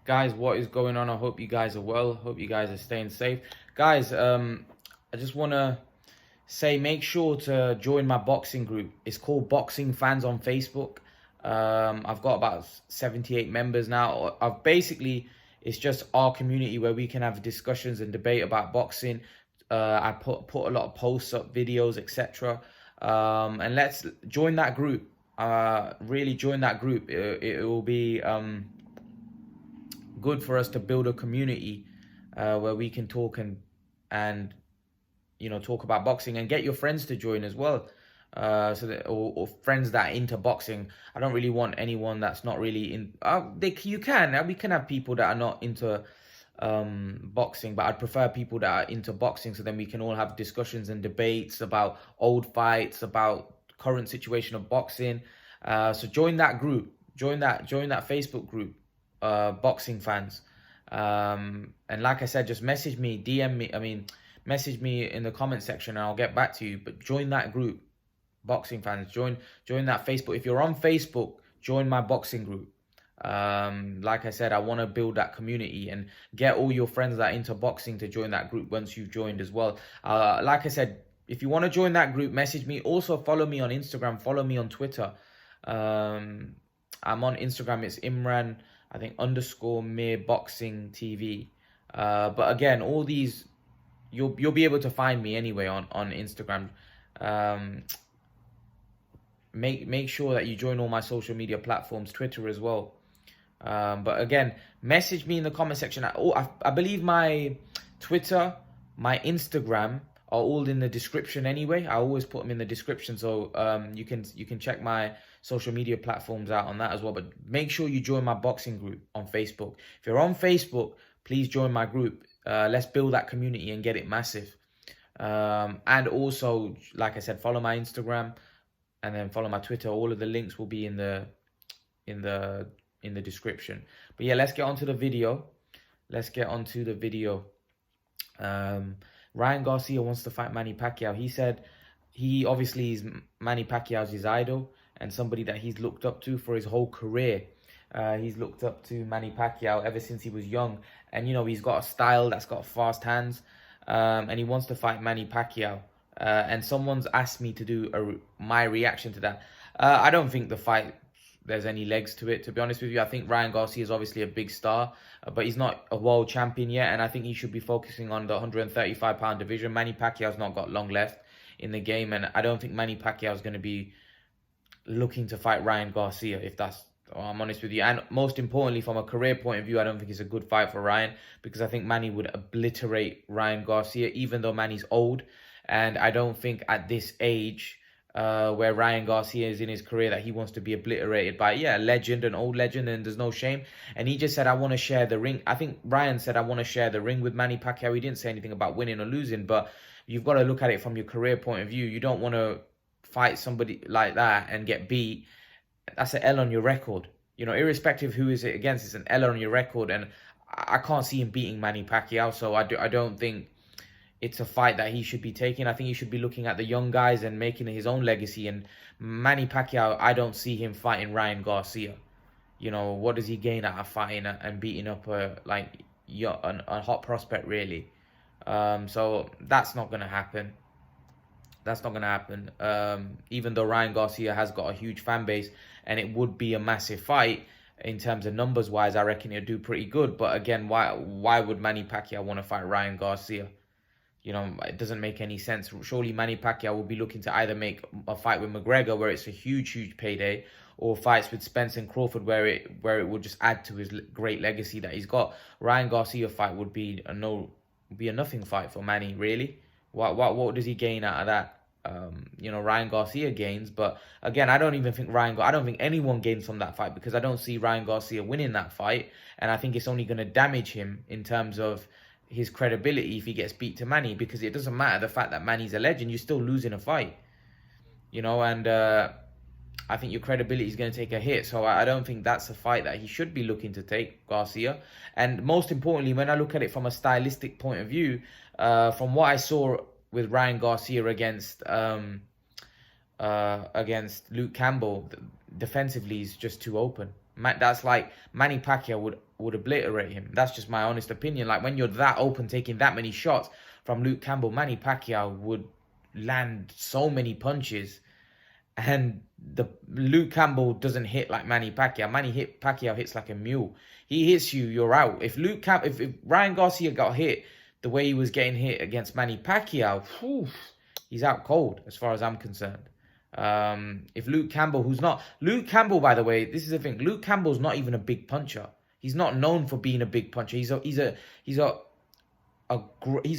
Guys, what is going on? I hope you guys are well. Hope you guys are staying safe. Guys, I just want to say make sure to join my boxing group. It's called Boxing Fans on Facebook. I've got about 78 members now. I've basically, it's just our community where we can have discussions and debate about boxing. I put a lot of posts up, videos, etc. And let's join that group. Really join that group. It will be good for us to build a community where we can talk and talk about boxing, and get your friends to join as well, so that or friends that are into boxing. I don't really want anyone that's not really in. You can we can have people that are not into boxing, but I'd prefer people that are into boxing, so then we can all have discussions and debates about old fights, about current situation of boxing. So join that group, join that Facebook group, boxing fans. And like I said, just message me, DM me. Message me in the comment section, and I'll get back to you. But join that group, boxing fans. Join that Facebook. If you're on Facebook, join my boxing group. Like I said, I want to build that community and get all your friends that are into boxing to join that group once you've joined as well. Like I said, if you want to join that group, message me. Also follow me on Instagram, follow me on Twitter. I'm on Instagram, it's Imran, I think _Mir Boxing TV. But again, all these, you'll be able to find me anyway on Instagram. Make sure that you join all my social media platforms, Twitter as well. But again, message me in the comment section. I believe my Twitter, my Instagram are all in the description anyway. I always put them in the description, so you can check my social media platforms out on that as well. But make sure you join my boxing group on Facebook. If you're on Facebook, please join my group. Let's build that community and get it massive. And also, like I said, follow my Instagram and then follow my Twitter. All of the links will be in the description. But yeah, let's get onto the video. Ryan Garcia wants to fight Manny Pacquiao. He said he obviously is Manny Pacquiao's his idol and somebody that he's looked up to for his whole career. He's looked up to Manny Pacquiao ever since he was young. And, he's got a style that's got fast hands. And he wants to fight Manny Pacquiao. And someone's asked me to do my reaction to that. I don't think the fight, there's any legs to it, to be honest with you. I think Ryan Garcia is obviously a big star, but he's not a world champion yet. And I think he should be focusing on the 135-pound division. Manny Pacquiao's not got long left in the game. And I don't think Manny Pacquiao is going to be looking to fight Ryan Garcia, if that's, I'm honest with you. And most importantly, from a career point of view, I don't think it's a good fight for Ryan, because I think Manny would obliterate Ryan Garcia, even though Manny's old. And I don't think at this age, where Ryan Garcia is in his career, that he wants to be obliterated by, a legend, an old legend, and there's no shame. And he just said, I want to share the ring. I think Ryan said, I want to share the ring with Manny Pacquiao. He didn't say anything about winning or losing, but you've got to look at it from your career point of view. You don't want to fight somebody like that and get beat. That's an L on your record. Irrespective of who is it against, it's an L on your record. And I can't see him beating Manny Pacquiao, so I don't think it's a fight that he should be taking. I think he should be looking at the young guys and making his own legacy. And Manny Pacquiao, I don't see him fighting Ryan Garcia. What does he gain out of fighting and beating up a hot prospect, really? So that's not going to happen. That's not going to happen. Even though Ryan Garcia has got a huge fan base and it would be a massive fight in terms of numbers wise, I reckon he'll do pretty good. But again, why would Manny Pacquiao want to fight Ryan Garcia? It doesn't make any sense. Surely Manny Pacquiao will be looking to either make a fight with McGregor, where it's a huge payday, or fights with Spence and Crawford, where it will just add to his great legacy that he's got. Ryan Garcia fight would be a nothing fight for Manny, really. What does he gain out of that? Ryan Garcia gains, but again, I don't think anyone gains from that fight, because I don't see Ryan Garcia winning that fight, and I think it's only going to damage him in terms of his credibility if he gets beat to Manny, because it doesn't matter the fact that Manny's a legend, you're still losing a fight, and I think your credibility is going to take a hit. So I don't think that's a fight that he should be looking to take, Garcia. And most importantly, when I look at it from a stylistic point of view, from what I saw with Ryan Garcia against Luke Campbell, defensively he's just too open. That's like Manny Pacquiao would obliterate him. That's just my honest opinion. Like when you're that open, taking that many shots from Luke Campbell, Manny Pacquiao would land so many punches, and the Luke Campbell doesn't hit like Manny Pacquiao. Pacquiao hits like a mule. He hits you, you're out. If Ryan Garcia got hit the way he was getting hit against Manny Pacquiao, whew, he's out cold as far as I'm concerned. If Luke Campbell, Luke Campbell, by the way, this is the thing. Luke Campbell's not even a big puncher. He's not known for being a big puncher. He's a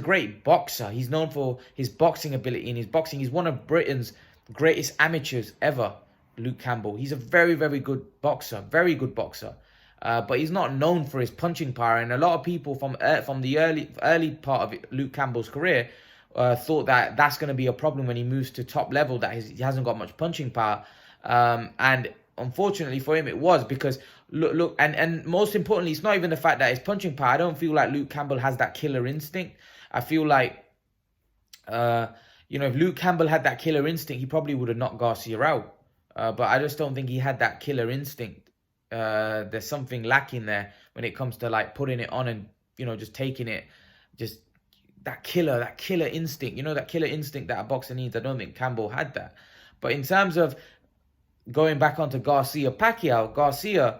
great boxer. He's known for his boxing ability and his boxing. He's one of Britain's greatest amateurs ever, Luke Campbell. He's a very, very good boxer. Very good boxer. But he's not known for his punching power. And a lot of people from the early part of Luke Campbell's career thought that that's going to be a problem when he moves to top level, that he hasn't got much punching power. And unfortunately for him, it was, because look, and most importantly, it's not even the fact that his punching power. I don't feel like Luke Campbell has that killer instinct. I feel like, if Luke Campbell had that killer instinct, he probably would have knocked Garcia out. But I just don't think he had that killer instinct. There's something lacking there when it comes to like putting it on and, just taking it, just that killer instinct, that killer instinct that a boxer needs. I don't think Campbell had that. But in terms of going back onto Garcia-Pacquiao, Garcia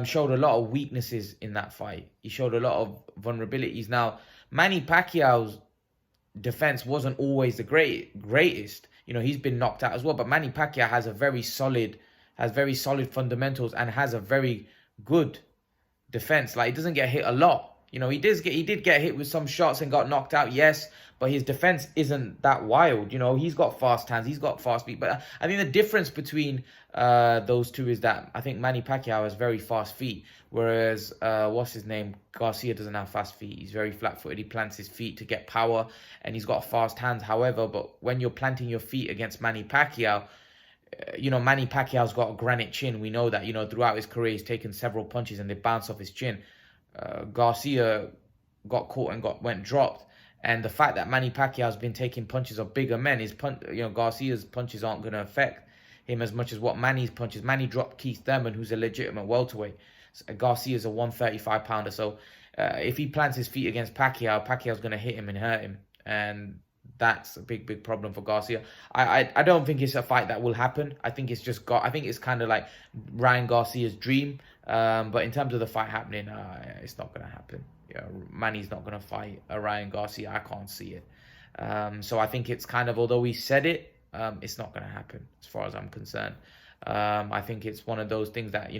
showed a lot of weaknesses in that fight. He showed a lot of vulnerabilities. Now, Manny Pacquiao's defense wasn't always the greatest. He's been knocked out as well. But Manny Pacquiao has very solid fundamentals and has a very good defense. Like, he doesn't get hit a lot. He did get hit with some shots and got knocked out, yes, but his defense isn't that wild. He's got fast hands, he's got fast feet. But I think the difference between those two is that I think Manny Pacquiao has very fast feet, whereas Garcia doesn't have fast feet. He's very flat-footed. He plants his feet to get power, and he's got fast hands. However, but when you're planting your feet against Manny Pacquiao, Manny Pacquiao's got a granite chin. We know that. Throughout his career, he's taken several punches and they bounce off his chin. Garcia got caught and went dropped, and the fact that Manny Pacquiao has been taking punches of bigger men, Garcia's punches aren't going to affect him as much as what Manny's punches. Manny dropped Keith Thurman, who's a legitimate welterweight. Garcia's a 135-pounder, so if he plants his feet against Pacquiao's going to hit him and hurt him, and that's a big problem for Garcia. I don't think it's a fight that will happen. I think it's kind of like Ryan Garcia's dream. But in terms of the fight happening, it's not going to happen. Manny's not going to fight Ryan Garcia. I can't see it. So I think it's kind of, although he said it, it's not going to happen as far as I'm concerned. I think it's one of those things that,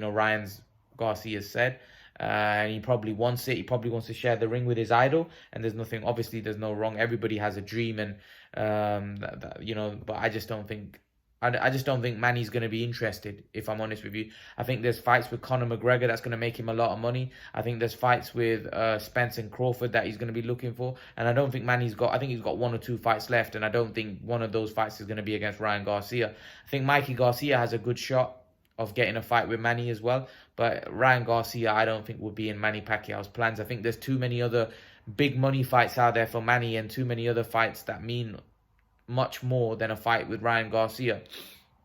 Garcia said. And he probably wants it. He probably wants to share the ring with his idol. And there's no wrong. Everybody has a dream, and but I just don't think Manny's going to be interested, if I'm honest with you. I think there's fights with Conor McGregor that's going to make him a lot of money. I think there's fights with Spence and Crawford that he's going to be looking for. And I don't think I think he's got 1 or 2 fights left. And I don't think one of those fights is going to be against Ryan Garcia. I think Mikey Garcia has a good shot of getting a fight with Manny as well. But Ryan Garcia, I don't think will be in Manny Pacquiao's plans. I think there's too many other big money fights out there for Manny, and too many other fights that mean much more than a fight with Ryan Garcia.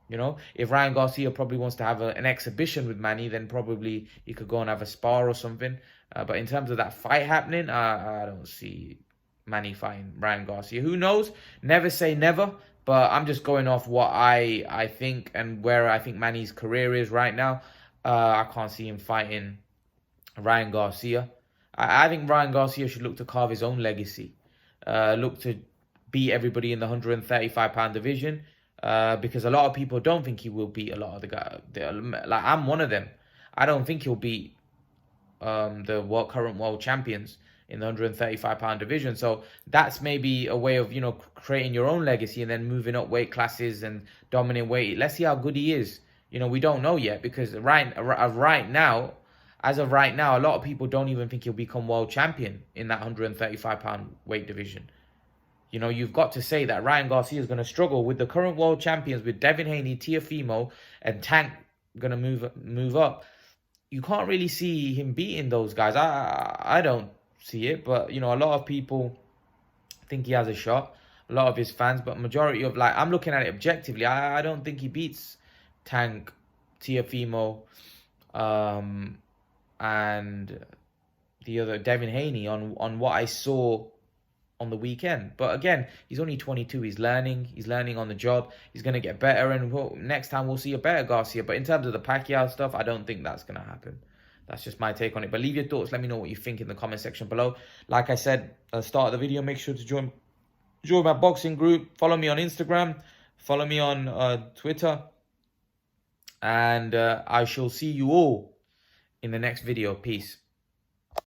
If Ryan Garcia probably wants to have an exhibition with Manny, then probably he could go and have a spar or something. But in terms of that fight happening, I don't see Manny fighting Ryan Garcia. Who knows? Never say never. But I'm just going off what I think and where I think Manny's career is right now. I can't see him fighting Ryan Garcia. I think Ryan Garcia should look to carve his own legacy. Look to beat everybody in the 135-pound division. Because a lot of people don't think he will beat a lot of the guys. Like, I'm one of them. I don't think he'll beat the current world champions in the 135-pound division. So that's maybe a way of, creating your own legacy and then moving up weight classes and dominant weight. Let's see how good he is. We don't know yet, because as of right now, a lot of people don't even think he'll become world champion in that 135-pound weight division. You've got to say that Ryan Garcia is going to struggle with the current world champions, with Devin Haney, Teofimo, and Tank going to move up. You can't really see him beating those guys. I don't see it, but a lot of people think he has a shot. A lot of his fans, but majority of, I'm looking at it objectively. I don't think he beats Tank, Teofimo, and the other Devin Haney on what I saw on the weekend. But again, he's only 22. He's learning. He's learning on the job. He's going to get better. And next time we'll see a better Garcia. But in terms of the Pacquiao stuff, I don't think that's going to happen. That's just my take on it. But leave your thoughts. Let me know what you think in the comment section below. Like I said at the start of the video, make sure to join my boxing group. Follow me on Instagram. Follow me on Twitter. And I shall see you all in the next video. Peace.